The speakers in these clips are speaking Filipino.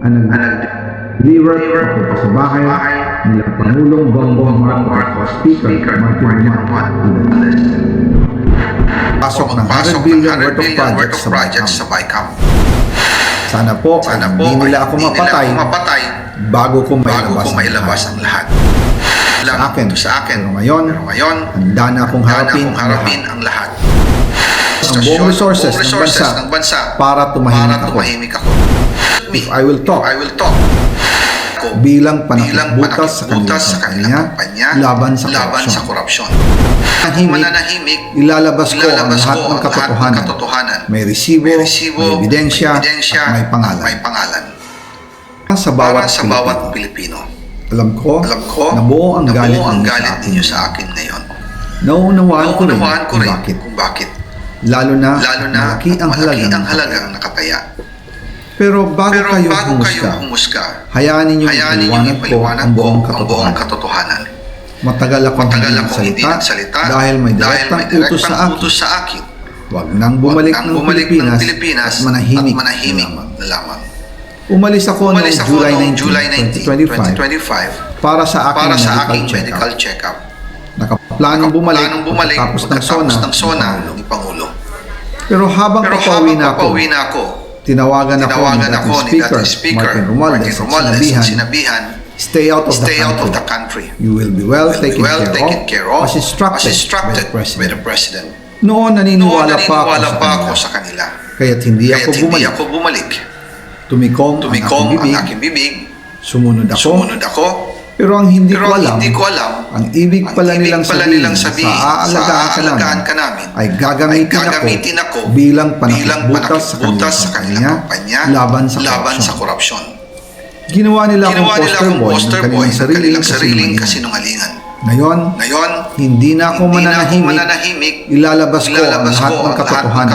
ang nag-deliver ako sa bahay nila Pangulong Bongbong Marcos, Speaker Martin Romualdez. Pasok ng 100 billion worth of projects sa BICAM. Sana po hindi nila ako mapatay bago ko mailabas ang lahat. Sa akin. Pero ngayon, handa na akong harapin ang lahat. Ang buong resources ng bansa para tumahimik ako. If I will talk bilang panakbutas sa kampanya laban sa korupsyon. Mananahimik, ilalabas ko ang lahat ng katotohanan. May resibo, may ebidensya, at may pangalan. Sa bawat Pilipino. Alam ko na buo ang galit ninyo sa akin ngayon. Naunawaan ko rin kung bakit. Lalo na malaki ang halagang nakataya. Pero bago kayo humusga, hayaan ninyong ipaliwanag ko ang buong katotohanan. Matagal akong hindi nagsalita dahil may direktang utos sa akin. Huwag nang bumalik ng Pilipinas at manahimik na lamang. Umalis ako noong July 19, 2025 para sa aking medical check-up. Nakaplanong bumalik tapos ng SONA ni Pangulo. Pero habang papauwi na ako, tinawagan ako ni dating Speaker Martin Romualdez at sinabihan, stay out of the country. You will be well taken care of as instructed by the President. Noon naniniwala pa ako sa kanila. Kaya't hindi ako bumalik. Tumikom ang aking bibig. Sumunod ako. Pero ang hindi ko alam, ang ibig pala nilang sabihin sa aalagaan ka namin ay gagamitin ako bilang panakbutas sa kanilang kampanya laban sa korupsyon. Ginawa nila akong poster boy ng kanilang sariling kasinungalingan. Ngayon, hindi na ako mananahimik, ilalabas ko ang lahat ng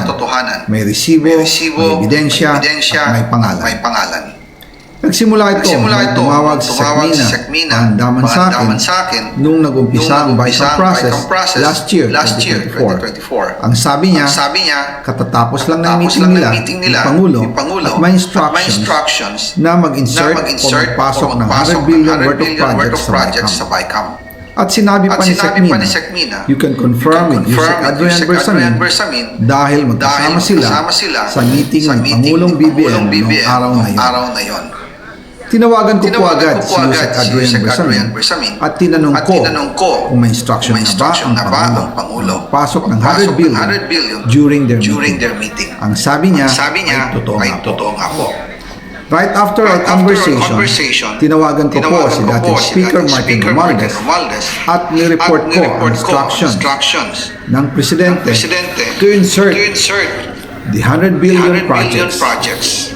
katotohanan. May resibo, may ebidensya, at may pangalan. Nagsimula ito nung tumawag si Sekmina ang sa akin nung nag-umpisa ang BICAM process last year, 2024. Ang sabi niya, katatapos lang ng meeting nila ni Pangulo at may instructions na mag-insert o magpasok ng 100 billion worth of projects sa BICAM. At sinabi pa ni Sekmina, you can confirm with Yusek Adrian Bersamin dahil magkasama sila sa meeting ng Pangulong BBM noong araw na yon. Tinawagan ko po agad si Yusek Adrian Bersamin at tinanong ko kung may instruction na ba ang Pangulo pasok ng 100 billion during their meeting. Ang sabi niya ay totoo nga po. Right after our conversation, tinawagan ko po si dating Speaker Martin Romualdez at nireport ko ang instructions ng Presidente to insert the 100 billion projects.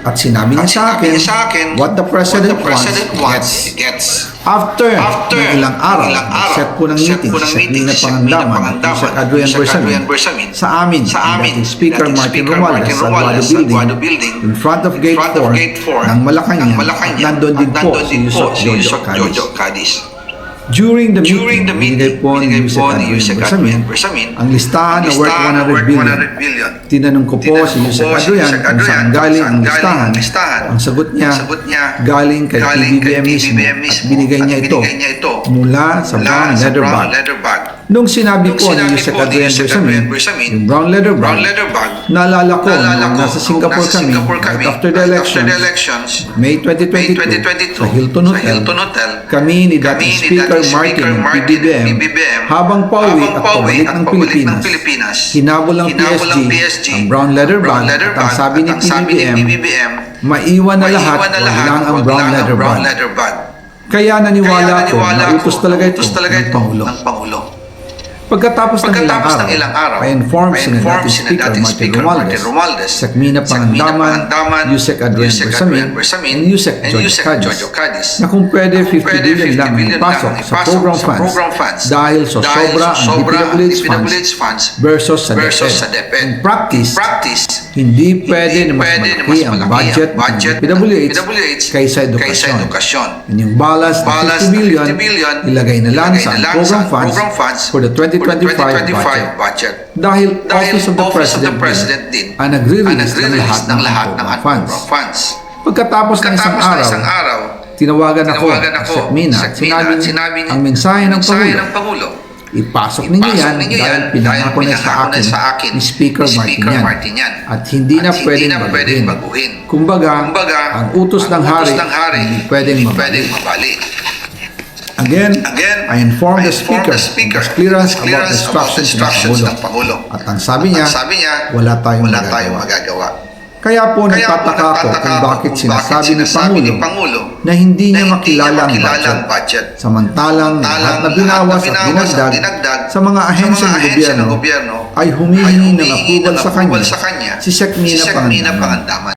At sinabi niya sa akin what the President wants gets. After ng ilang araw, set po ng meeting sa Sekmina Pangandaman at Yusek Adrian Bersamin sa amin, dating Speaker Martin Romualdez sa Aguado Building in front of Gate 4 ng Malacanang at nandun din po si Yusek Jojo Cadiz. During the meeting, binigay po ni Yusek Adrian Bersamin ang listahan na worth 100 billion. Tinanong ko po si Yusek Adrian kung saan galing ang listahan. Ang sagot niya, galing kay PBBM mismo at binigay niya ito mula sa brown leather bag. Nung sinabi po ni Yusek Adrian Bersamin, yung brown leather bag, naalala ko nung nasa Singapore kami right after the elections, May 2022, sa Hilton Hotel, kami ni dating Speaker Martin ng PBBM habang pauwi at pabalik ng Pilipinas, hinabol ng PSG ang brown leather bag at ang sabi ni PBBM, maiwan na lahat walang ang brown leather bag. Kaya naniwala ako na utos talaga ito ng Pangulo. Pagkatapos ng ilang araw, pa-inform si dating Speaker Martin Romualdez, Sekmina Pangandaman, Yusek Adrian Bersamin, and Yusek Jojo Cadiz na kung pwede 50 billion lang ipasok sa program funds dahil sobra ang DPWH funds versus sa DepEd. In practice, hindi pwede na mas malaki ang budget ng DPWH kaysa edukasyon. And yung balance na 50 billion, ilagay na lang sa program funds for the 2025 budget. Dahil Office of the President din ang nagre-release ng lahat ng program funds. Pagkatapos ng isang araw, tinawagan ako sa Sekmina at sinabing ang mensahe ng Pangulo. Ipasok ninyo yan dahil pinangako na sa akin ni Speaker Martin yan at hindi na pwedeng baguhin. Kumbaga, ang utos ng hari hindi pwedeng mabali. Again, I informed the Speaker of clearance about the instructions ng Pangulo. At ang sabi niya, wala tayong magagawa. Kaya po nagtataka ako kung bakit sinasabi ni Pangulo na hindi niya makilala ang budget. Samantalang lahat na binawas at dinagdag sa mga ahensya ng gobyerno ay humihingi ng approval sa kanya si Sekmina Pangandaman.